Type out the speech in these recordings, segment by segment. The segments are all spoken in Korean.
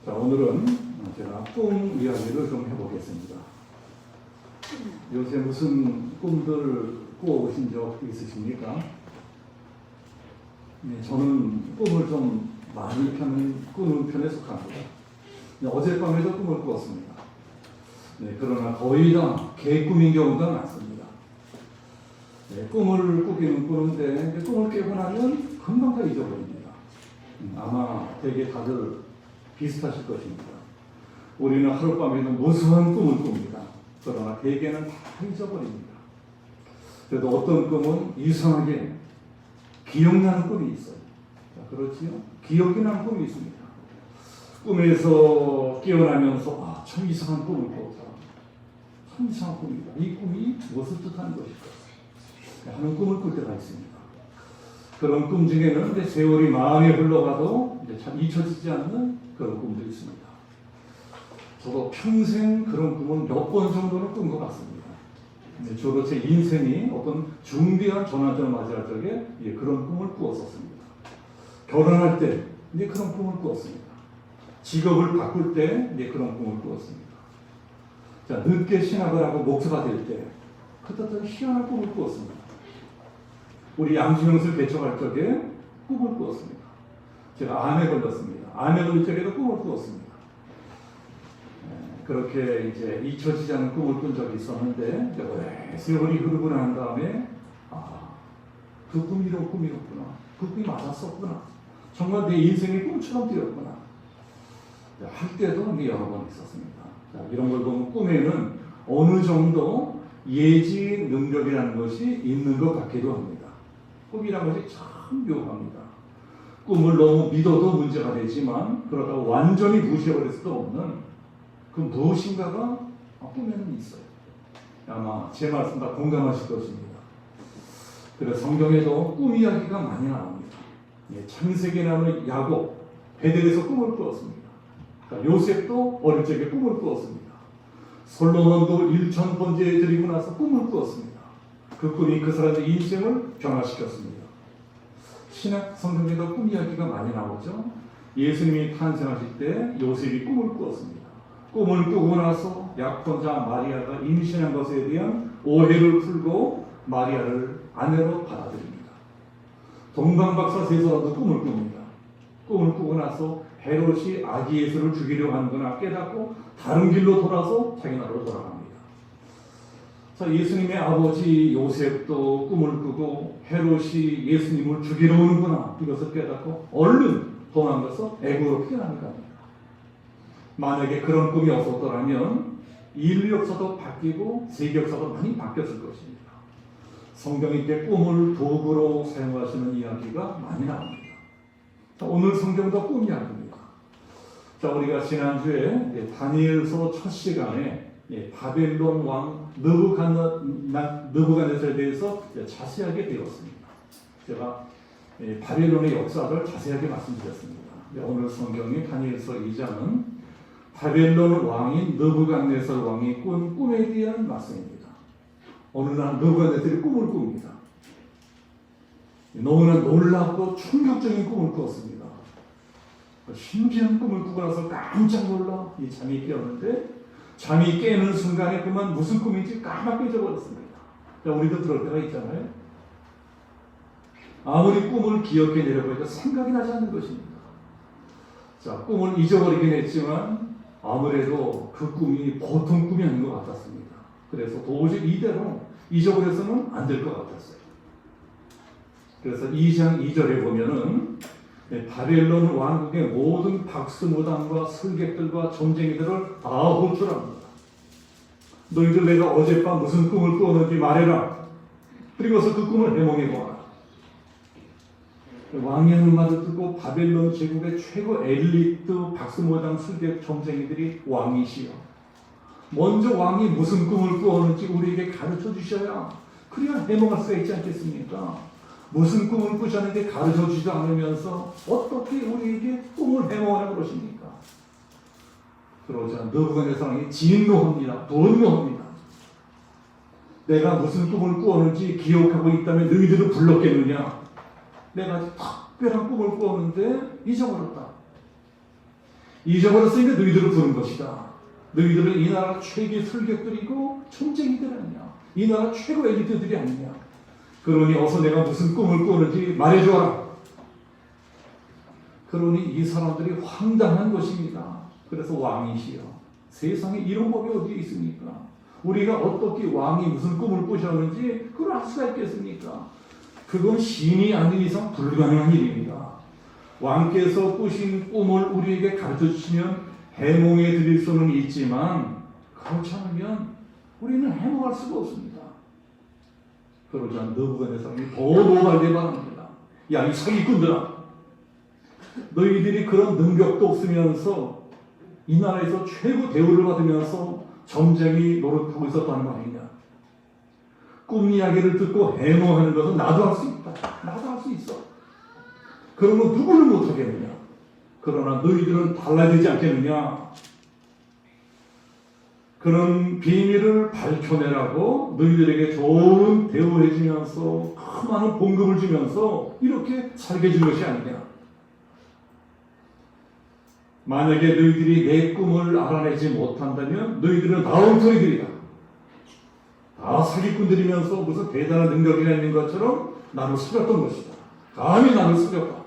자, 오늘은 제가 꿈 이야기를 좀 해보겠습니다. 요새 무슨 꿈들 꾸어보신 적 있으십니까? 네, 저는 꿈을 좀 많이 꾸는 편에 속합니다. 어젯밤에도 꿈을 꾸었습니다. 네, 그러나 거의 다 개꿈인 경우가 많습니다. 네, 꿈을 꾸기는 꾸는데 꿈을 깨고 나면 금방 다 잊어버립니다. 아마 되게 다들 비슷하실 것입니다. 우리는 하룻밤에는 무수한 꿈을 꿉니다. 그러나 대개는 다 잊어버립니다. 그래도 어떤 꿈은 이상하게 기억나는 꿈이 있어요. 자, 그렇지요? 기억이 나는 꿈이 있습니다. 꿈에서 깨어나면서 참 이상한 꿈을 꿨다. 참 이상한 꿈이다. 이 꿈이 무엇을 뜻하는 것일까? 하는 꿈을 꿀 때가 있습니다. 그런 꿈 중에는 이제 세월이 많이 흘러가도 이제 참 잊혀지지 않는 그런 꿈도 있습니다. 저도 평생 그런 꿈은 몇 번 정도는 꾼 것 같습니다. 저도 제 인생이 어떤 중대한 전환점을 맞이할 적에 그런 꿈을 꾸었었습니다. 결혼할 때 그런 꿈을 꾸었습니다. 직업을 바꿀 때 그런 꿈을 꾸었습니다. 자, 늦게 신학을 하고 목사가 될 때 그때 어떤 희한한 꿈을 꾸었습니다. 우리 양수영을 개척할 적에 꿈을 꾸었습니다. 제가 암에 걸렸습니다. 암에 걸릴 적에도 꿈을 꾸었습니다. 그렇게 이제 잊혀지지 않은 꿈을 꾼 적이 있었는데 오래 세월이 흐르고 난 다음에 그 꿈이 이런 꿈이었구나. 그 꿈이 맞았었구나. 정말 내 인생의 꿈처럼 되었구나. 할 때도 여러 번 있었습니다. 자, 이런 걸 보면 꿈에는 어느 정도 예지 능력이라는 것이 있는 것 같기도 합니다. 꿈이라는 것이 참 묘합니다. 꿈을 너무 믿어도 문제가 되지만 그러다가 완전히 무시해버릴 수도 없는 그 무엇인가가 꿈에는 있어요. 아마 제 말씀 다 공감하실 것입니다. 그래서 성경에도 꿈 이야기가 많이 나옵니다. 창세기에 나오는 야곱, 베델에서 꿈을 꾸었습니다. 요셉도 어릴 적에 꿈을 꾸었습니다. 솔로몬도 1000번째 드리고 나서 꿈을 꾸었습니다. 그 꿈이 그 사람의 인생을 변화시켰습니다. 신약 성경에도 꿈 이야기가 많이 나오죠. 예수님이 탄생하실 때 요셉이 꿈을 꾸었습니다. 꿈을 꾸고 나서 약혼자 마리아가 임신한 것에 대한 오해를 풀고 마리아를 아내로 받아들입니다. 동방박사 세 사람도 꿈을 꿉니다. 꿈을 꾸고 나서 헤롯이 아기 예수를 죽이려고 하는구나 깨닫고 다른 길로 돌아서 자기 나라로 돌아갑니다. 자, 예수님의 아버지 요셉도 꿈을 꾸고 헤롯이 예수님을 죽이러 오는구나 이것을 깨닫고 얼른 도망가서 애국으로 피난을 갑니다. 만약에 그런 꿈이 없었더라면 인류 역사도 바뀌고 세계 역사도 많이 바뀌었을 것입니다. 성경이 이렇게 꿈을 도구로 사용하시는 이야기가 많이 나옵니다. 자, 오늘 성경도 꿈 이야기입니다. 자, 우리가 지난주에 다니엘서 첫 시간에 바벨론 왕 느부갓네살에 대해서 자세하게 배웠습니다. 제가 바벨론의 역사를 자세하게 말씀드렸습니다. 오늘 성경의 다니엘서 2장은 바벨론 왕인 느부갓네살 왕이 꾼 꿈에 대한 말씀입니다. 어느 날 느부갓네살이 꿈을 꿉니다. 너무나 놀랍고 충격적인 꿈을 꾸었습니다. 신기한 꿈을 꾸고 나서 깜짝 놀라 이 잠이 깨었는데 잠이 깨는 순간에 그만 무슨 꿈인지 까맣게 잊어버렸습니다. 우리도 그럴 때가 있잖아요. 아무리 꿈을 기억해내려고 해도 생각이 나지 않는 것입니다. 자, 꿈을 잊어버리긴 했지만 아무래도 그 꿈이 보통 꿈이 아닌 것 같았습니다. 그래서 도저히 이대로 잊어버려서는 안 될 것 같았어요. 그래서 2장 2절에 보면은 바벨론 왕국의 모든 박수무당과 설객들과 점쟁이들을 다 호출합니다. 너희들 내가 어젯밤 무슨 꿈을 꾸었는지 말해라. 그리고서 그 꿈을 해몽해보아라. 왕의 하는 말을 듣고 바벨론 제국의 최고 엘리트 박수무당 설객 점쟁이들이 왕이시여 먼저 왕이 무슨 꿈을 꾸었는지 우리에게 가르쳐 주셔야 그래야 해몽할 수가 있지 않겠습니까? 무슨 꿈을 꾸셨는데 가르쳐 주지도 않으면서 어떻게 우리에게 꿈을 해몽하라고 그러십니까? 그러자 느부갓네살 왕이 진노합니다. 분노합니다. 내가 무슨 꿈을 꾸었는지 기억하고 있다면 너희들을 불렀겠느냐? 내가 특별한 꿈을 꾸었는데 잊어버렸다. 잊어버렸으니까 너희들을 부른 것이다. 너희들은 이 나라 최고의 설객들이고 총쟁이들 아니냐. 이 나라 최고 엘리트들이 아니냐. 그러니 어서 내가 무슨 꿈을 꾸는지 말해줘라. 그러니 이 사람들이 황당한 것입니다. 그래서 왕이시여, 세상에 이런 법이 어디에 있습니까? 우리가 어떻게 왕이 무슨 꿈을 꾸셨는지 그걸 알 수가 있겠습니까? 그건 신이 아닌 이상 불가능한 일입니다. 왕께서 꾸신 꿈을 우리에게 가르쳐 주시면 해몽해 드릴 수는 있지만 그렇지 않으면 우리는 해몽할 수가 없습니다. 그러자 느부갓네살이 더 노발대 바랍니다. 야, 이 사기꾼들아, 너희들이 그런 능력도 없으면서 이 나라에서 최고 대우를 받으면서 점쟁이 노릇하고 있었다는 말이냐. 꿈 이야기를 듣고 해몽하는 것은 나도 할 수 있다. 나도 할 수 있어. 그러면 누구를 못하겠느냐. 그러나 너희들은 달라야 되지 않겠느냐. 그런 비밀을 밝혀내라고 너희들에게 좋은 대우해 주면서 많은 봉급을 주면서 이렇게 살게 해준 것이 아니냐. 만약에 너희들이 내 꿈을 알아내지 못한다면 너희들은 다 엉터리들이다. 다 사기꾼들이면서 무슨 대단한 능력이 있는 것처럼 나를 속였던 것이다. 감히 나를 속였다.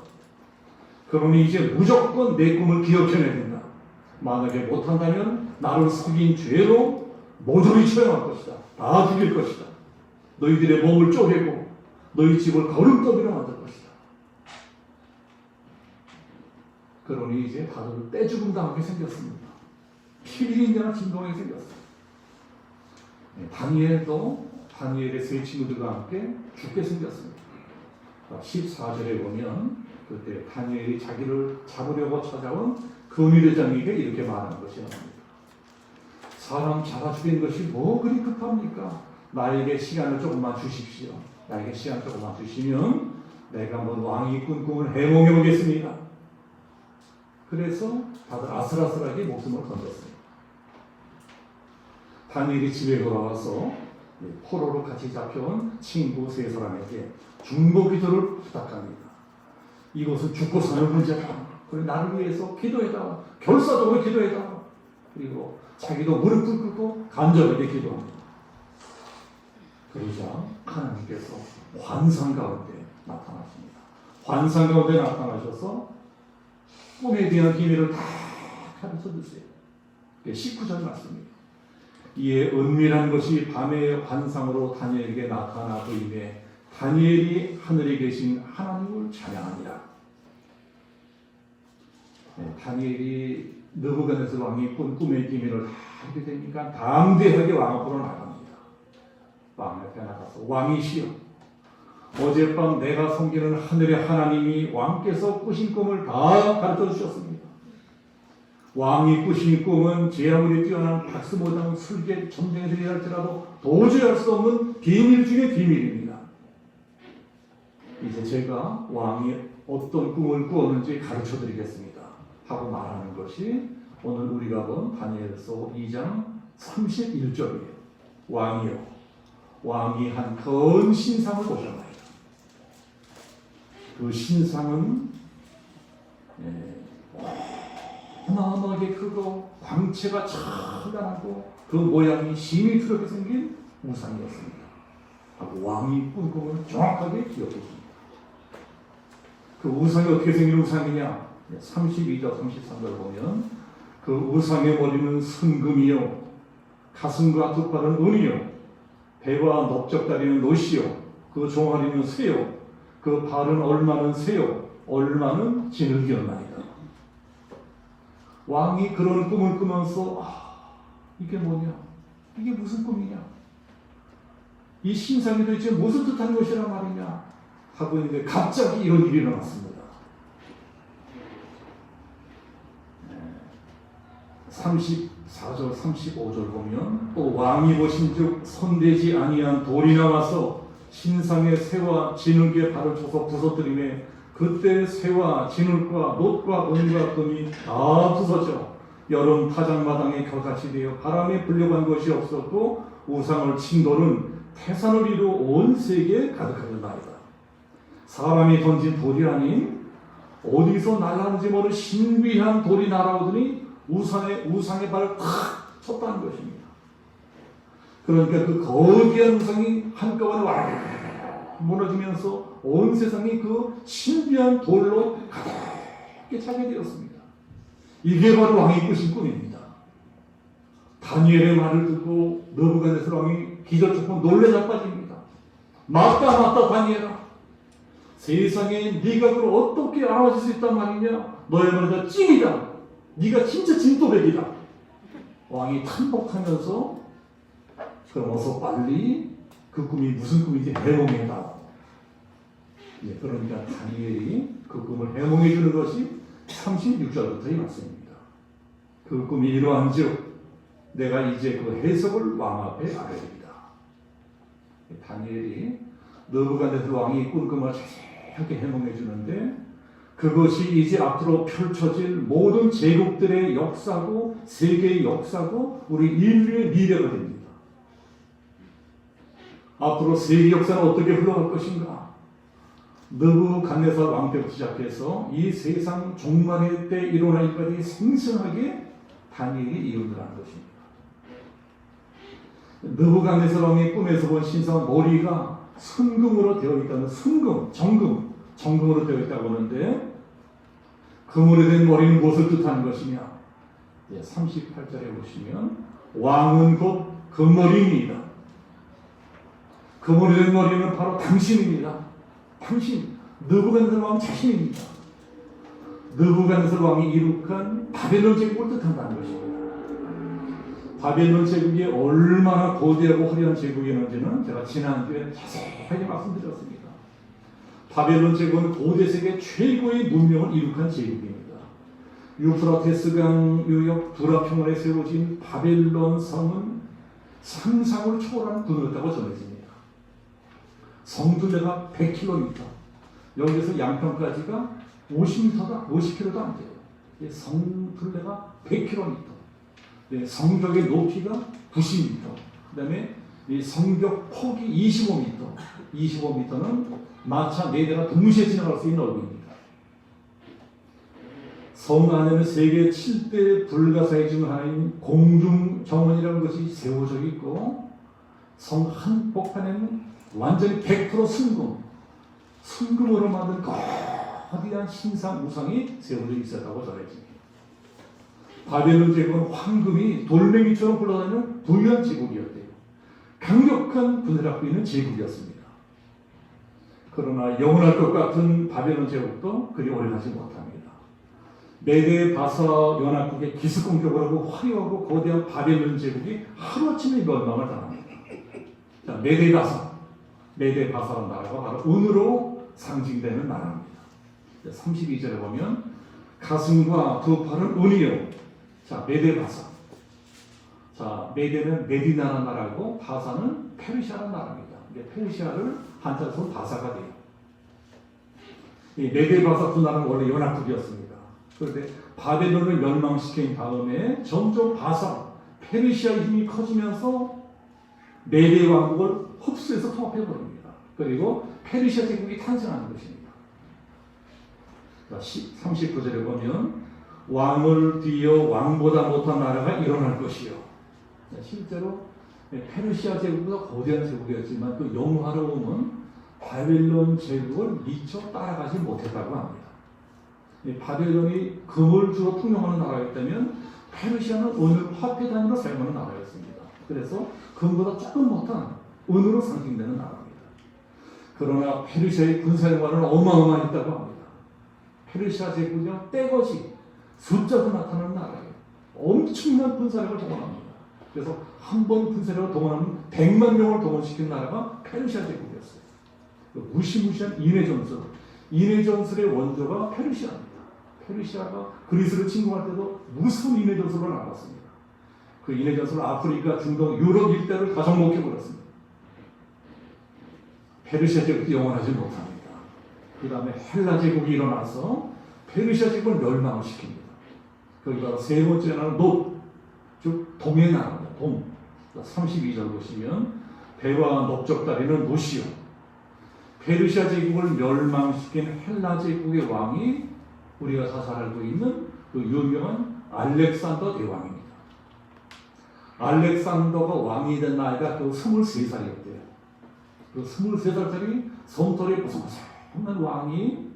그러니 이제 무조건 내 꿈을 기억해내야 된다. 만약에 못한다면 나를 속인 죄로 모조리 처형할 것이다. 다 죽일 것이다. 너희들의 몸을 쪼개고 너희 집을 거름더미로 만들 것이다. 그러니 이제 다들 떼죽음 당하게 생겼습니다. 피리인자나 진동하게 생겼어요. 다니엘의 세 친구들과 함께 죽게 생겼습니다. 14절에 보면 그때 다니엘이 자기를 잡으려고 찾아온 금유대장에게 이렇게 말하는 것이 나옵니다. 사람 잡아 죽이는 것이 뭐 그리 급합니까? 나에게 시간을 조금만 주십시오. 나에게 시간 조금만 주시면 내가 한번 왕이 꾼 꿈을 해몽해 보겠습니다. 그래서 다들 아슬아슬하게 목숨을 건졌습니다. 다니엘이 집에 돌아와서 포로로 같이 잡혀온 친구 세 사람에게 중보 기도를 부탁합니다. 이것은 죽고 사는 문제다. 그리고 나를 위해서 기도해다. 결사적으로 기도해다. 그리고 자기도 무릎을 꿇고 간절하게 기도합니다. 그러자 하나님께서 환상 가운데 나타나십니다. 환상 가운데 나타나셔서 꿈에 대한 비밀을 다 가르쳐 주세요. 19절 말씀입니다. 이에 은밀한 것이 밤의 환상으로 다니엘에게 나타나 보이매 다니엘이 하늘에 계신 하나님을 찬양하니라. 다니엘이 느부갓네살 왕이 꾼 꿈의 비밀을 다 알게 되니까 담대하게 왕 앞으로 나갑니다. 왕 앞에 나가서 왕이시여, 어젯밤 내가 섬기는 하늘의 하나님이 왕께서 꾸신 꿈을 다 가르쳐 주셨습니다. 왕이 꾸신 꿈은 제 아무리 뛰어난 박수무당 술객 점쟁이들이 할지라도 도저히 할 수 없는 비밀 중의 비밀입니다. 이제 제가 왕이 어떤 꿈을 꾸었는지 가르쳐 드리겠습니다 하고 말하는 것이 오늘 우리가 본 다니엘서 2장 31절이에요. 왕이요, 왕이 한 큰 신상을 보셨나이다. 그 신상은 어마어마하게 크고 광채가 찬란하고 그 모양이 시미트럽게 생긴 우상이었습니다. 하고 왕이 꾼 꿈을 정확하게 기억했습니다. 그 우상이 어떻게 생긴 우상이냐? 32절 33절 보면 그 우상의 머리는 순금이요, 가슴과 두 팔은 은이요, 배와 넓적다리는 노시요, 그 종아리는 쇠요, 그 발은 얼마는 새요, 얼마는 진흙이었나이다. 왕이 그런 꿈을 꾸면서 이게 뭐냐? 이게 무슨 꿈이냐? 이 신상이 도대체 무슨 뜻하는 것이란 말이냐? 하고 있는데 갑자기 이런 일이 일어났습니다. 34절 35절 보면 또 왕이 보신즉 손대지 아니한 돌이 나와서 신상의 새와 진흙에 발을 쳐서 부서뜨리매 그때 새와 진흙과 놋과 은과 금이 다 부서져 여름 타작마당에 겨같이 되어 바람에 불려간 것이 없었고 우상을 친 돌은 태산을 이루어 온 세계에 가득하였나이다. 사람이 던진 돌이 아닌 어디서 날아오는지 모르는 신비한 돌이 날아오더니 우상의 발을 탁 쳤다는 것입니다. 그러니까 그 거대한 우상이 한꺼번에 와 무너지면서 온 세상이 그 신비한 돌로 가득히 차게 되었습니다. 이게 바로 왕이 꾸신 꿈입니다. 다니엘의 말을 듣고 느부갓네살 왕이 기절초고 놀래 자빠집니다. 맞다 다니엘아, 세상에 네가 그걸 어떻게 알아줄 수 있단 말이냐? 너야말로 찐이다. 네가 진짜 진또백이다. 왕이 탄복하면서 그럼 어서 빨리 그 꿈이 무슨 꿈인지 해몽해다. 예, 그러니까 다니엘이 그 꿈을 해몽해 주는 것이 36절부터의 말씀입니다. 그 꿈이 이러한즉 내가 이제 그 해석을 왕 앞에 아뢰리이다. 다니엘이 느부갓네살 왕이 꾼 꿈을 자세하게 해몽해 주는데 그것이 이제 앞으로 펼쳐질 모든 제국들의 역사고 세계의 역사고 우리 인류의 미래가 됩니다. 앞으로 세계 역사는 어떻게 흘러갈 것인가? 느부갓네살 왕 때부터 시작해서 이 세상 종말의 때 일어나기까지 생생하게 다니엘이 이유를 하는 것입니다. 느부갓네살 왕의 꿈에서 본 신상은 머리가 순금으로 되어 있다는 정금으로 되어 있다고 하는데 금으로 된 머리는 무엇을 뜻하는 것이냐? 38절에 보시면 왕은 곧 금머리입니다. 금으로 된 머리는 바로 당신입니다. 당신, 느부갓네살 왕 자신입니다. 느부갓네살 왕이 이룩한 바벨론 제국을 뜻한다는 것입니다. 바벨론 제국이 얼마나 거대하고 화려한 제국이었는지는 제가 지난주에 자세하게 말씀드렸습니다. 바벨론 제국은 고대 세계 최고의 문명을 이룩한 제국입니다. 유프라테스강 유역 두라평원에 세워진 바벨론 성은 상상을 초월한 군이었다고 전해집니다. 성둘레가 100km, 여기서 양평까지가 50km도 안 돼요. 성둘레가 100km, 성벽의 높이가 90m, 그 다음에 성벽 폭이 25m, 25m는 마차 4대가 동시에 지나갈 수 있는 넓이입니다. 성 안에는 세계 7대 불가사의 중 하나인 공중정원이라는 것이 세워져 있고 성 한복판에는 완전히 100% 순금으로 만든 거대한 신상 우상이 세워져 있었다고 전해집니다. 바벨론 제국은 황금이 돌멩이처럼 굴러다니는 부유한 제국이었대요. 강력한 군사를 갖고 있는 제국이었습니다. 그러나 영원할 것 같은 바벨론 제국도 그리 오래가지 못합니다. 메데 바사 연합국의 기습공격을 하고 화려하고 거대한 바벨론 제국이 하루아침에 멸망을 당합니다. 자, 메데 바사라는 나라가 바로 은으로 상징되는 나라입니다. 32절에 보면 가슴과 두 팔은 은이요. 자, 메데 바사. 자, 메데는 메디나라는 나라고 바사는 페르시아라는 나라입니다. 페르시아를 한자로 바사가 돼요. 이 메데 바사 두 나라는 원래 연합국이었습니다. 그런데 바벨론을 멸망시킨 다음에 점점 바사, 페르시아의 힘이 커지면서 메데 왕국을 흡수해서 통합해버립니다. 그리고 페르시아 제국이 탄생하는 것입니다. 39절에 보면 왕을 뒤이어 왕보다 못한 나라가 일어날 것이요. 실제로 페르시아 제국보다 거대한 제국이었지만 그 영화로움은 바벨론 제국을 미처 따라가지 못했다고 합니다. 바벨론이 금을 주로 통용하는 나라였다면 페르시아는 은을 화폐 단위로 사용하는 나라였습니다. 그래서 금보다 조금 못한 은으로 상징되는 나라입니다. 그러나 페르시아의 군사력만은 어마어마했다고 합니다. 페르시아 제국은 떼거지 숫자도 나타나는 나라예요. 엄청난 군사력을 동원합니다. 그래서 한 번 군사력을 동원하면 100만 명을 동원시킨 나라가 페르시아 제국이었어요. 무시무시한 인해전술의 원조가 페르시아입니다. 페르시아가 그리스를 침공할 때도 무슨 인해전술을 나갔습니다. 그 인해전술은 아프리카, 중동, 유럽 일대를 다 정복해버렸습니다. 페르시아 제국도 영원하지 못합니다. 그 다음에 헬라 제국이 일어나서 페르시아 제국을 멸망을 시킵니다. 거기가 세 번째 나라는 즉 동의 나라입니다. 32절 보시면 배와 넓적다리는 노시요. 페르시아 제국을 멸망시킨 헬라 제국의 왕이 우리가 다 잘 알고 있는 그 유명한 알렉산더 대왕입니다. 알렉산더가 왕이 된 나이가 그 23살이었대요. 그 23살짜리 솜털이 보송보송한 왕이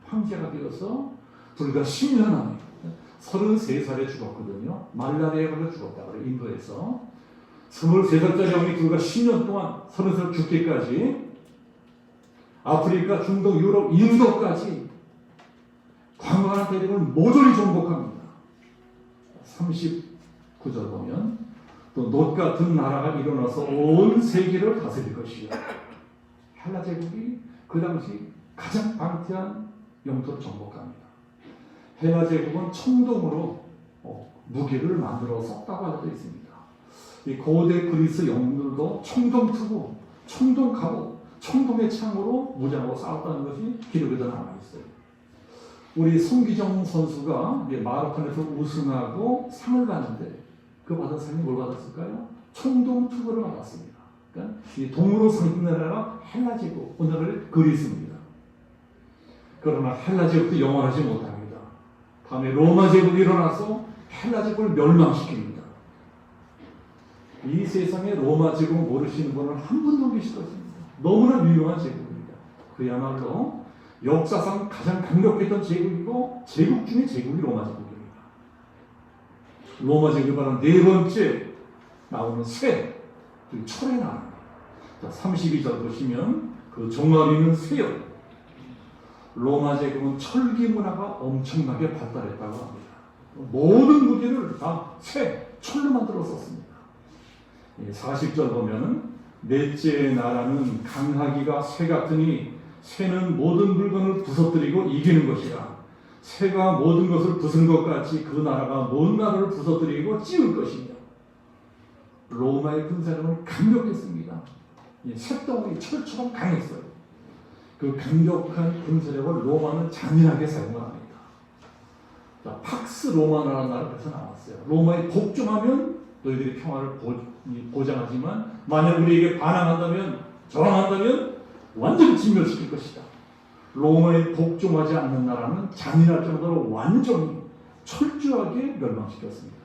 황제가 되어서 불과 10년 안에 33살에 죽었거든요. 말라리아에 걸려 죽었다 그래요. 인도에서 23살짜리 왕이 불과 10년 동안 30살 죽기까지 아프리카, 중동, 유럽, 인도까지 광활한 대륙을 모조리 정복합니다. 39절 보면 또 놋 같은 나라가 일어나서 온 세계를 다스릴 것이요. 헬라 제국이 그 당시 가장 방대한 영토를 정복합니다. 헬라 제국은 청동으로 무기를 만들어 썼다고 알려져 있습니다. 이 고대 그리스 영웅들도 청동투구, 청동갑옷, 청동의 창으로 무장하고 싸웠다는 것이 기록에도 남아있어요. 우리 송기정 선수가 마라톤에서 우승하고 상을 받는데 그 받은 상이 뭘 받았을까요? 청동투구를 받았습니다. 그러니까 이 동으로 상인 나라가 헬라 제국, 오늘을 그리스입니다. 그러나 헬라 제국도 영원하지 못합니다. 다음에 로마 제국이 일어나서 헬라 제국을 멸망시킵니다. 이 세상에 로마 제국을 모르시는 분은 한 분도 계실 것입니다. 너무나 유명한 제국입니다. 그야말로 역사상 가장 강력했던 제국이고 제국 중에 제국이 로마 제국입니다. 로마 제국이 바로 네 번째 나오는 쇠, 철의 나라입니다. 32절 보시면 그 종아리는 쇠요. 로마 제국은 철기 문화가 엄청나게 발달했다고 합니다. 모든 무기를 다 쇠, 철로 만들어 썼습니다. 40절 보면 넷째 나라는 강하기가 쇠 같으니 쇠는 모든 물건을 부서뜨리고 이기는 것이라. 쇠가 모든 것을 부순 것 같이 그 나라가 모든 나라를 부서뜨리고 찌울 것이며. 로마의 군사력은 강력했습니다. 쇠덩어리 철처럼 강했어요. 그 강력한 군사력을 로마는 잔인하게 사용을 합니다. 자, 팍스 로마나라는 나라에서 나왔어요. 로마에 복종하면 너희들이 평화를 보장하지만 만약 우리에게 반항한다면, 저항한다면 완전히 진멸시킬 것이다. 로마에 복종하지 않는 나라는 잔인할 정도로 완전히 철저하게 멸망시켰습니다.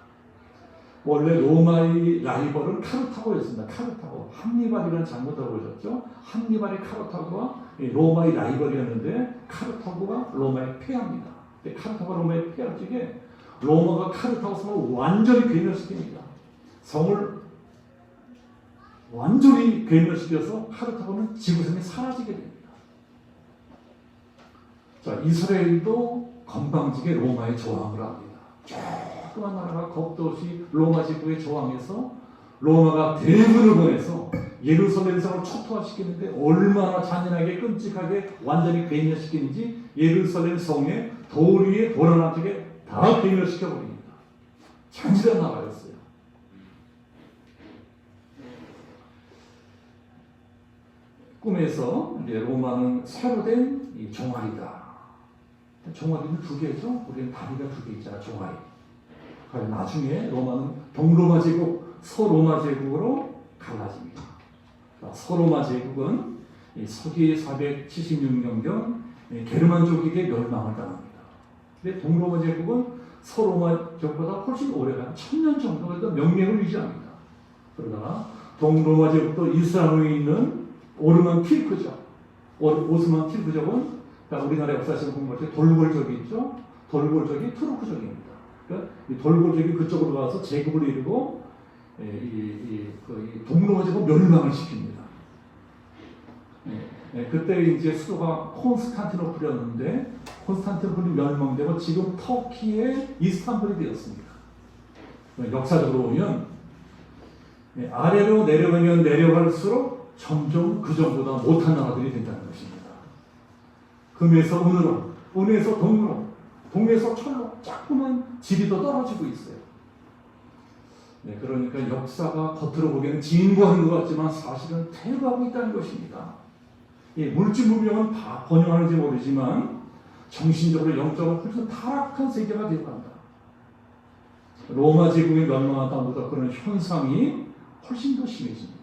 원래 로마의 라이벌은 카르타고였습니다. 카르타고. 한니발이라는 장군이라고 보셨죠? 한니발이 카르타고와 로마의 라이벌이었는데 카르타고가 로마에 패합니다. 카르타고가 로마에 패할 적에 로마가 카르타고 성을 완전히 괴멸시킵니다. 성을 완전히 괴멸시켜서 카르타고는 지구상에 사라지게 됩니다. 자, 이스라엘도 건방지게 로마에 저항을 합니다. 조그만 나라가 겁도 없이 로마 제국에 저항해서 로마가 대군을 보내서 예루살렘 성을 초토화시키는데 얼마나 잔인하게 끔찍하게 완전히 괴멸시키는지 예루살렘 성에 돌 위에 돌 하나 쪽에 다 괴멸시켜버립니다. 잔인한 나라였어요. 꿈에서 이제 로마는 새로 된 이 종아리다. 종아리는 두 개죠. 우리는 다리가 두 개 있잖아, 종아리. 나중에 로마는 동로마 제국, 서로마 제국으로 갈라집니다. 서로마 제국은 서기 476년경 게르만족에게 멸망을 당합니다. 근데 동로마 제국은 서로마 제국보다 훨씬 오래간 1000년 정도의 명맥을 유지합니다. 그러다가 동로마 제국도 이스라엘에 있는 오르만 킬크족, 오스만 킬크족은 우리나라 역사에서 공부할 때 돌골족이 있죠. 돌골족이 투르크족입니다. 그러니까 이 돌골족이 그쪽으로 가서 제국을 이루고 이 동로마 제국 멸망을 시킵니다. 그때 이제 수도가 콘스탄티노플이었는데 콘스탄티노플이 멸망되고 지금 터키의 이스탄불이 되었습니다. 역사적으로 보면 아래로 내려가면 내려갈수록 점점 그전보다 못한 나라들이 된다는 것입니다. 금에서 은으로, 은에서 동으로, 동에서 철로 자꾸만 질이 더 떨어지고 있어요. 그러니까 역사가 겉으로 보기에는 진보하는 것 같지만 사실은 퇴보하고 있다는 것입니다. 물질 문명은 다 번영하는지 모르지만 정신적으로 영적으로 훨씬 타락한 세계가 되어간다. 로마 제국이 멸망한 다음부터 그런 현상이 훨씬 더 심해집니다.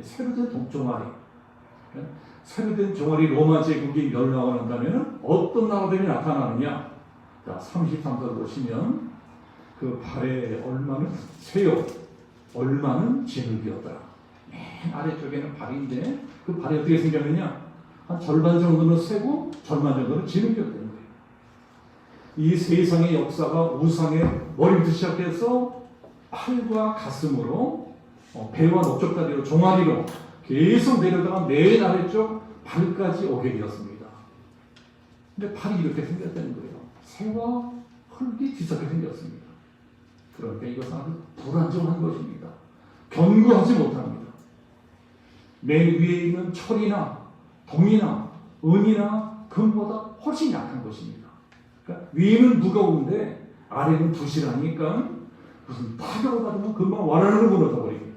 새로 된 동종아리, 새로 된 종아리 로마 제국이 멸망을 한다면 어떤 나라들이 나타나느냐? 자, 33절 보시면 그 발에 얼마는 새요, 얼마는 진흙이었더라. 맨 아래쪽에는 발인데 그 발이 어떻게 생겼느냐? 한 절반 정도는 새고 절반 정도는 진흙이었다는 거예요. 이 세상의 역사가 우상의 머리부터 시작해서 팔과 가슴으로 배와 목적다리로 종아리로 계속 내려다가 맨 아래쪽 발까지 오게 되었습니다. 근데 발이 이렇게 생겼다는 거예요. 새와 흙이 뒤섞여 생겼습니다. 그러니까 이것은 아주 불안정한 것입니다. 견고하지 못합니다. 맨 위에 있는 철이나 동이나 은이나 금보다 훨씬 약한 것입니다. 그러니까 위는 무거운데 아래는 부실하니까 무슨 타격을 받으면 금방 와라를 무너져 버립니다.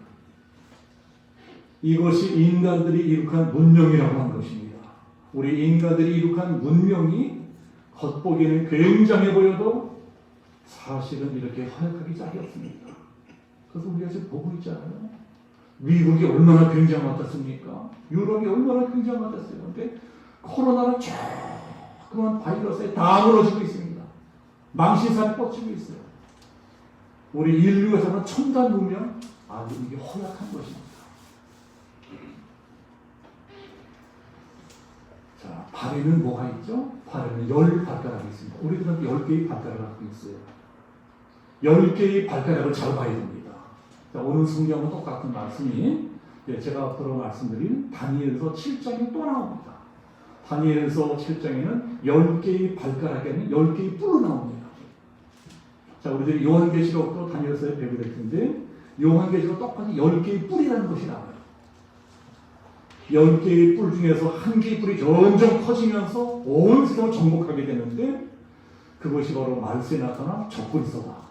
이것이 인간들이 이룩한 문명이라고 하는 것입니다. 우리 인간들이 이룩한 문명이 겉보기에는 굉장해 보여도 사실은 이렇게 허약하기 짝이 없습니다. 그래서 우리가 지금 보고 있잖아요. 미국이 얼마나 굉장한 것 같습니까? 유럽이 얼마나 굉장한 것 같았어요. 그런데 코로나는 조그만 바이러스에 다 무너지고 있습니다. 망신살이 뻗치고 있어요. 우리 인류에서는 첨단 문명, 아주 이게 허약한 것입니다. 자, 발에는 뭐가 있죠? 발에는 10발가락이 있습니다. 우리들은 10개의 발가락을 갖고 있어요. 10개의 발가락을 잘 봐야 됩니다. 자, 오늘 성경은 똑같은 말씀이 제가 앞으로 말씀드린 다니엘서 7장에 또 나옵니다. 다니엘서 7장에는 10개의 발가락에는 10개의 뿔로 나옵니다. 자, 우리들이 요한계시록도 다니엘서에 배우게 될 텐데 요한계시록 똑같이 10개의 뿔이라는 것이 나와요. 10개의 뿔 중에서 한 개의 뿔이 점점 커지면서 온 세상을 정복하게 되는데 그것이 바로 말세에 나타난 적그리스도다.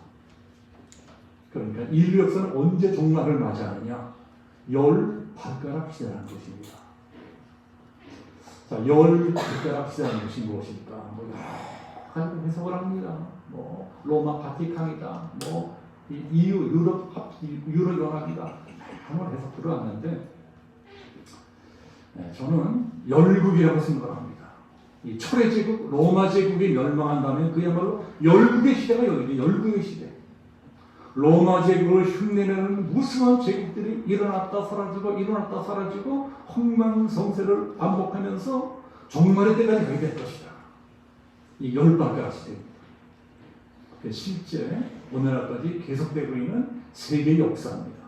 그러니까 인류 역사는 언제 종말을 맞이하느냐? 10발가락 시대라는 것입니다. 자, 10발가락 시대라는 것이 무엇입니까? 가지고 해석을 합니다. 로마 바티칸이다. 유럽 연합이다. 한번 해석 들어왔는데 저는 열국이라고 생각합니다. 이 철의 제국, 로마 제국이 멸망한 다음에 그야말로 열국의 시대가 열리죠. 열국의 시대. 로마 제국을 흉내내는 무수한 제국들이 일어났다 사라지고 흥망성쇠를 반복하면서 종말의 때까지 가게 될 것이다. 이 10발가락 시대입니다. 실제 오늘날까지 계속되고 있는 세계 역사입니다.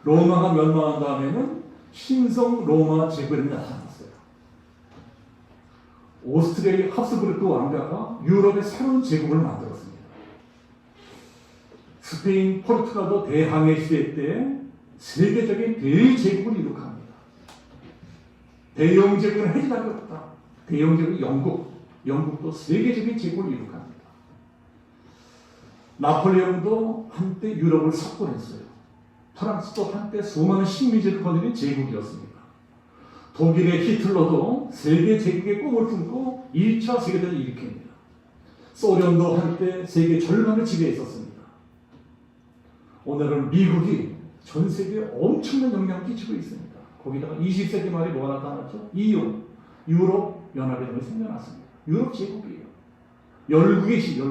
로마가 멸망한 다음에는 신성 로마 제국이 나타났어요. 오스트리아의 합스부르크 왕가가 유럽의 새로운 제국을 만들었습니다. 스페인, 포르투갈도 대항해 시대 때 세계적인 대제국을 이룩합니다. 대영 제국은 해지하기 없다. 대영 제국이 영국도 세계적인 제국을 이룩합니다. 나폴레옹도 한때 유럽을 석권했어요. 프랑스도 한때 수많은 식민지를 거느린 제국이었습니다. 독일의 히틀러도 세계 제국의 꿈을 품고 2차 세계대전을 일으킵니다. 소련도 한때 세계 절반을 지배했었습니다. 오늘은 미국이 전 세계에 엄청난 영향을 끼치고 있습니다. 거기다가 20세기 말에 뭐가 나타났죠? EU, 유럽 연합연합이 생겨났습니다. 유럽 제국이에요. 열국의 시대.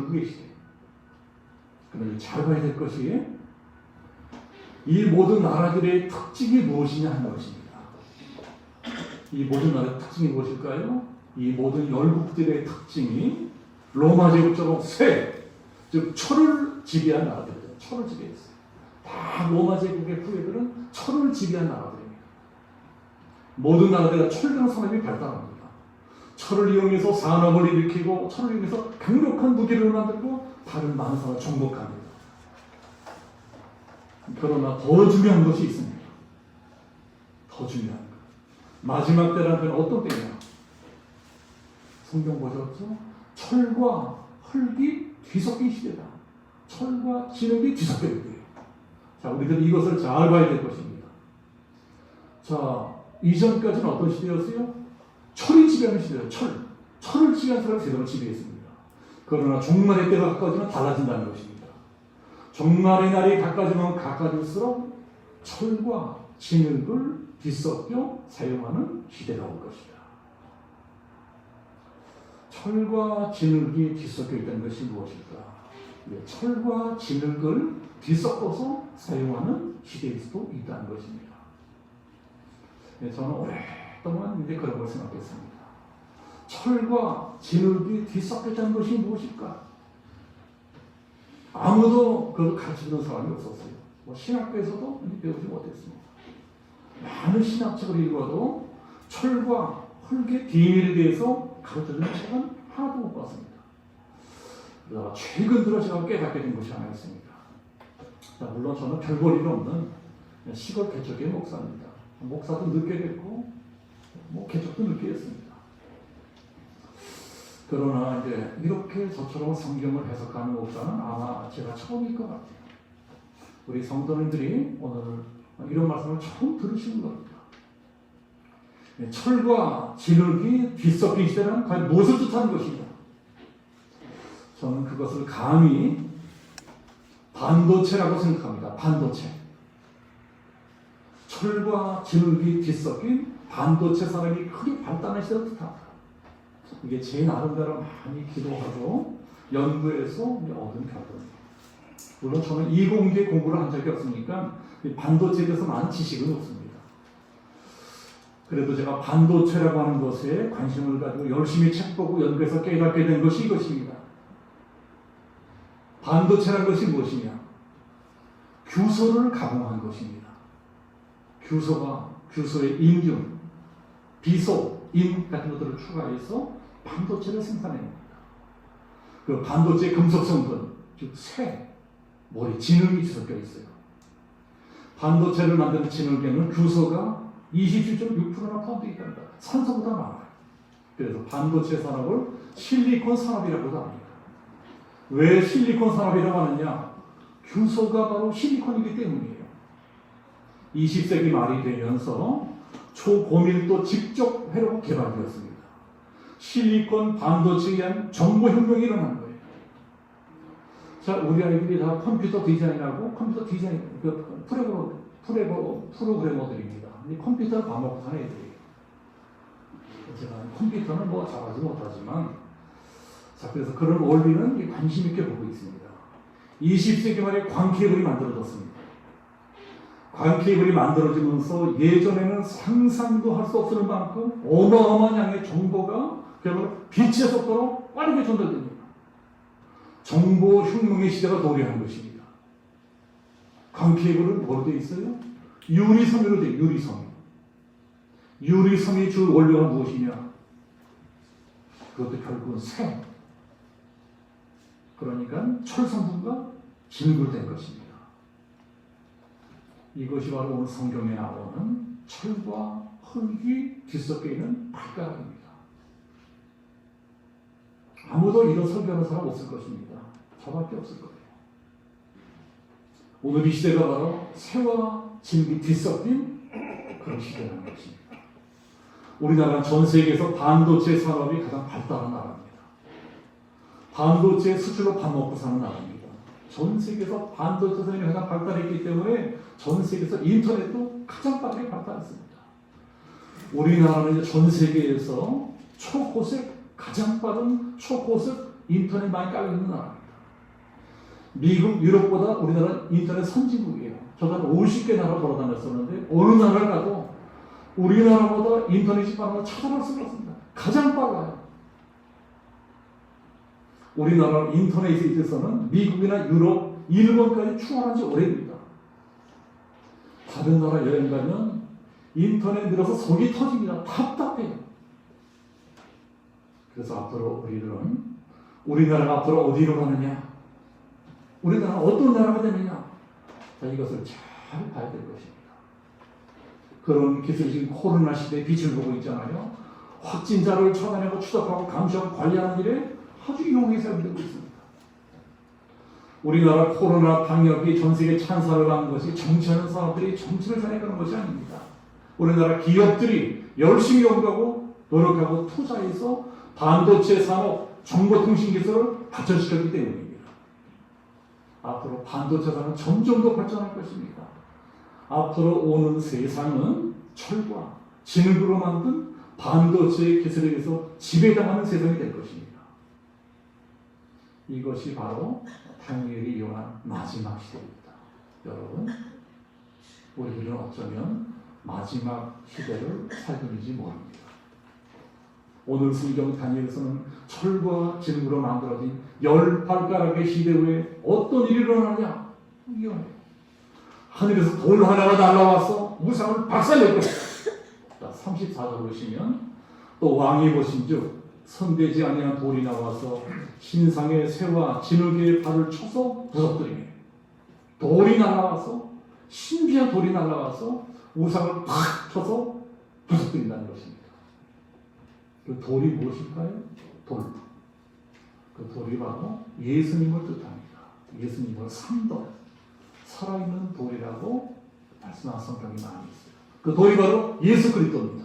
그런데 잘 봐야 될 것이 이 모든 나라들의 특징이 무엇이냐 하는 것입니다. 이 모든 나라의 특징이 무엇일까요? 이 모든 열국들의 특징이 로마 제국처럼 즉 철을 지배한 나라들이죠. 철을 지배했어요. 다 로마 제국의 후예들은 철을 지배한 나라들입니다. 모든 나라들과 철강 산업이 발달합니다. 철을 이용해서 산업을 일으키고 철을 이용해서 강력한 무기를 만들고 다른 많은 사람을 정복합니다. 그러나 더 중요한 것이 있습니다. 더 중요한 것. 마지막 때라는 때는 어떤 때냐? 성경 보셨죠? 철과 흙이 뒤섞인 시대다. 철과 진흙이 뒤섞여야 돼요. 자, 우리들은 이것을 잘 봐야 될 것입니다. 자, 이전까지는 어떤 시대였어요? 철이 지배하는 시대예요. 철을 지배하는 사람이 세상을 지배했습니다. 그러나 종말의 때가 가까워지면 달라진다는 것입니다. 종말의 날이 가까워질수록 철과 진흙을 뒤섞여 사용하는 시대가 올 것이다. 철과 진흙이 뒤섞여 있다는 것이 무엇일까? 철과 진흙을 뒤섞어서 사용하는 시대일 수도 있다는 것입니다. 저는 오랫동안 이제 그런 걸 생각했습니다. 철과 진흙이 뒤섞였다는 것이 무엇일까? 아무도 그걸 가르쳐주는 사람이 없었어요. 신학교에서도 배우지 못했습니다. 많은 신학책을 읽어도 철과 흙의 비밀에 대해서 가르쳐주는 책은 하나도 못 봤습니다. 그러다가 최근 들어 제가 깨닫게 된 것이 하나 있습니다. 물론 저는 별 볼 일 없는 시골 개척의 목사입니다. 목사도 늦게 됐고 개척도 늦게 했습니다. 그러나 이제 이렇게 저처럼 성경을 해석하는 목사는 아마 제가 처음일 것 같아요. 우리 성도님들이 오늘 이런 말씀을 처음 들으시는 겁니다. 철과 진흙이 뒤섞인 시대는 과연 무엇을 뜻하는 것인가? 저는 그것을 감히 반도체라고 생각합니다. 반도체. 철과 진흙이 뒤섞인 반도체 산업이 크게 발달한 시대를 뜻합니다. 이게 제 나름대로 많이 기도하고 연구해서 얻은 결과입니다. 물론 저는 이공계 공부를 한 적이 없으니까 반도체에 대해서 많은 지식은 없습니다. 그래도 제가 반도체라고 하는 것에 관심을 가지고 열심히 책 보고 연구해서 깨닫게 된 것이 이것입니다. 반도체라는 것이 무엇이냐? 규소를 가공한 것입니다. 규소의 인균, 비소, 인 같은 것들을 추가해서 반도체를 생산해냅니다. 그 반도체 금속 성분, 즉 쇠, 모래, 진흙이 뒤섞여 있어요. 반도체를 만드는 진흙에는 규소가 27.6%나 포함되어 있답니다. 산소보다 많아요. 그래서 반도체 산업을 실리콘 산업이라고도 합니다. 왜 실리콘 산업이라고 하느냐? 규소가 바로 실리콘이기 때문이에요. 20세기 말이 되면서 초고밀도 직접 회로가 개발되었습니다. 실리콘 반도체에 의한 정보혁명이 일어난 거예요. 자, 우리 아이들이 다 컴퓨터 디자인하고 컴퓨터 디자인, 프로그래머들입니다. 컴퓨터를 밥 먹고 사는 애들이에요. 제가 컴퓨터는 뭐 잘하지 못하지만, 자, 그래서 그런 원리는 관심 있게 보고 있습니다. 20세기 말에 광케이블이 만들어졌습니다. 광케이블이 만들어지면서 예전에는 상상도 할 수 없을 만큼 어마어마한 양의 정보가 결국 빛의 속도로 빠르게 전달됩니다. 정보 혁명의 시대가 도래한 것입니다. 광케이블은 뭐로 되어 있어요? 유리섬유로 되어 있어요. 유리섬유. 유리섬유의 주 원료가 무엇이냐? 그것도 결국은 쇠. 그러니까 철성분과 진흙으로 된 것입니다. 이것이 바로 오늘 성경에 나오는 철과 흙이 뒤섞여 있는 발가락입니다. 아무도 이런 설교하는 사람 없을 것입니다. 저밖에 없을 거예요. 오늘 이 시대가 바로 쇠와 진흙이 뒤섞인 그런 시대라는 것입니다. 우리나라는 전 세계에서 반도체 산업이 가장 발달한 나라입니다. 반도체 수출로 밥 먹고 사는 나라입니다. 전 세계에서 반도체 산업이 가장 발달했기 때문에 전 세계에서 인터넷도 가장 빠르게 발달했습니다. 우리나라는 이제 전 세계에서 초고색, 가장 빠른 초고속 인터넷 많이 깔려있는 나라입니다. 미국, 유럽보다 우리나라는 인터넷 선진국이에요. 저도 한 50개 나라 돌아다녔었는데 어느 나라를 가도 우리나라보다 인터넷이 빠른 걸 찾아볼 수가 없습니다. 가장 빨라요. 우리나라 인터넷에 있어서는 미국이나 유럽, 일본까지 추월한 지 오래됩니다. 다른 나라 여행 가면 인터넷 늘어서 속이 터집니다. 답답해요. 그래서 앞으로 우리나라가 앞으로 어디로 가느냐? 우리나라가 어떤 나라가 되느냐? 자, 이것을 잘 봐야 될 것입니다. 그런 기술이 지금 코로나 시대에 빛을 보고 있잖아요. 확진자를 찾아내고 추적하고 감시하고 관리하는 일에 아주 유용하게 사용되고 있습니다. 우리나라 코로나 방역이 전 세계 찬사를 받는 것이 정치하는 사람들이 정치를 잘해가는 것이 아닙니다. 우리나라 기업들이 열심히 연구하고 노력하고 투자해서 반도체 산업, 정보통신 기술을 발전시켰기 때문입니다. 앞으로 반도체 산업은 점점 더 발전할 것입니다. 앞으로 오는 세상은 철과 진흙으로 만든 반도체의 기술에서 지배당하는 세상이 될 것입니다. 이것이 바로 다니엘이 예언한 마지막 시대입니다. 여러분, 우리들은 어쩌면 마지막 시대를 살고 있는지 모릅니다. 오늘 성경 다니엘서는 철과 진으로 만들어진 10발가락의 시대 후에 어떤 일이 일어나냐? 위험해요. 하늘에서 돌 하나가 날아와서 우상을 박살낼 것이다. 34절 보시면 또 왕이 보신즉 손대지 아니한 돌이 나와서 신상의 새와 진흙의 발을 쳐서 부서뜨리며 돌이 날아와서 신비한 돌이 날아와서 우상을 팍 쳐서 부서뜨린다는 것입니다. 그 돌이 무엇일까요? 돌. 그 돌이 바로 예수님을 뜻합니다. 예수님을 삼돌, 살아있는 돌이라고 말씀한 성경이 많이 있어요. 그 돌이 바로 예수 그리스도입니다.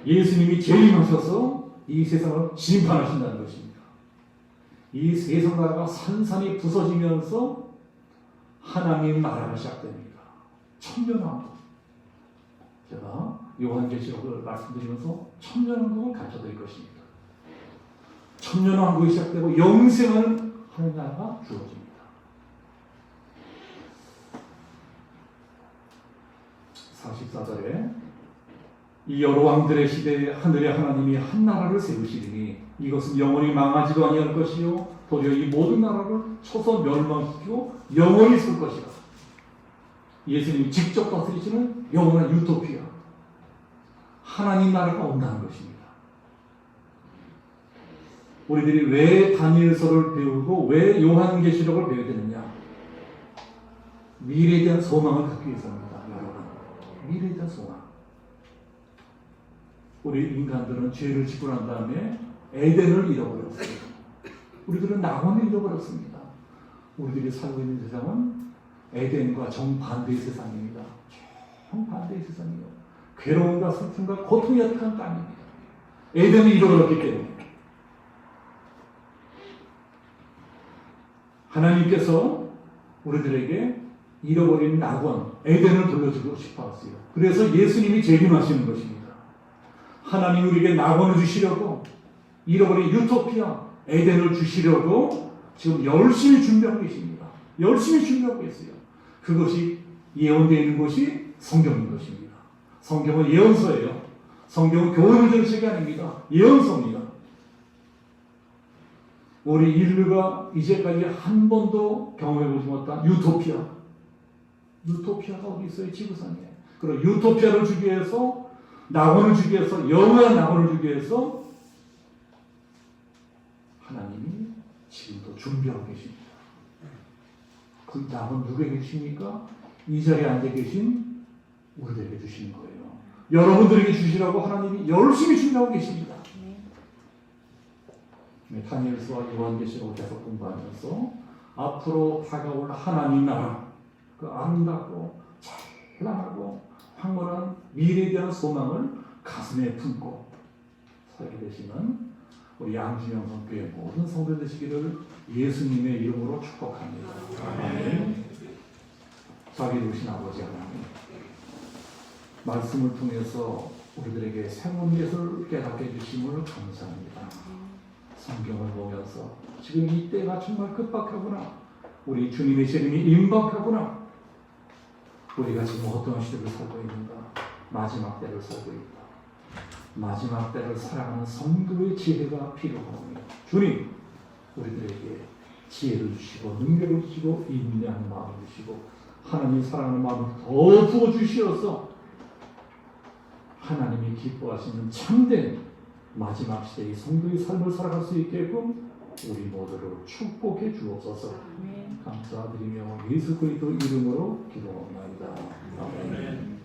예수님이 재림하셔서 이 세상을 심판하신다는 것입니다. 이 세상 나라가 산산이 부서지면서 하나님 나라가 시작됩니다. 천년왕국. 제가 요한계시록을 말씀드리면서 천년왕국을 가르쳐드릴 것입니다. 천년왕국이 시작되고 영생하는 하나님 나라가 주어집니다. 44절에 이 여러 왕들의 시대에 하늘의 하나님이 한 나라를 세우시리니 이것은 영원히 망하지도 아니할 것이요 도리어 이 모든 나라를 쳐서 멸망시키고 영원히 쓸 것이다. 예수님이 직접 다스리시는 영원한 유토피아, 하나님 나라가 온다는 것입니다. 우리들이 왜 다니엘서를 배우고 왜 요한계시록을 배워야 되느냐? 미래에 대한 소망을 갖기 위해서입니다. 여러분, 미래에 대한 소망. 우리 인간들은 죄를 짓고 난 다음에 에덴을 잃어버렸어요. 우리들은 낙원을 잃어버렸습니다. 우리들이 살고 있는 세상은 에덴과 정반대의 세상입니다. 정반대의 세상이요. 괴로움과 슬픔과 고통이 약한 땅입니다. 에덴을 잃어버렸기 때문에 하나님께서 우리들에게 잃어버린 낙원, 에덴을 돌려주고 싶어 하세요. 그래서 예수님이 재림하시는 것입니다. 하나님 우리에게 낙원을 주시려고 잃어버린 유토피아, 에덴을 주시려고 지금 열심히 준비하고 계십니다. 열심히 준비하고 계세요. 그것이 예언되어 있는 것이 성경인 것입니다. 성경은 예언서예요. 성경은 교훈을 주는 책이 아닙니다. 예언서입니다. 우리 인류가 이제까지 한 번도 경험해보지 못한 유토피아. 유토피아가 어디 있어요? 지구상에. 그럼 유토피아를 주기 위해서, 낙원을 주기 위해서, 영원한 낙원을 주기 위해서 하나님이 지금도 준비하고 계십니다. 그 낙원 누구에게 주십니까? 이 자리에 앉아 계신 우리들에게 주시는 거예요. 여러분들에게 주시라고 하나님이 열심히 준비하고 계십니다. 다니엘서와 요한계시록을 계속 공부하면서 앞으로 다가올 하나님 나라, 그 아름답고 찬란하고 황홀한 미래에 대한 소망을 가슴에 품고 살게 되시는 우리 양준영 성교회 모든 성도 되시기를 예수님의 이름으로 축복합니다. 아멘. 자비 누신 아버지 하나님, 말씀을 통해서 우리들에게 새로운 것을 깨닫게 해주심을 감사합니다. 성경을 보면서 지금 이 때가 정말 급박하구나, 우리 주님의 재림이 임박하구나, 우리가 지금 어떤 시대를 살고 있는가, 마지막 때를 살고 있다. 마지막 때를 살아가는 성도의 지혜가 필요합니다. 주님, 우리들에게 지혜를 주시고 능력을 주시고 인내하는 마음을 주시고 하나님 사랑하는 마음을 더 부어주시어서 하나님이 기뻐하시는 참된 마지막 시대의 성도의 삶을 살아갈 수 있게끔 우리 모두를 축복해 주옵소서. 감사드리며 예수 그리스도 이름으로 기도합니다. 아멘.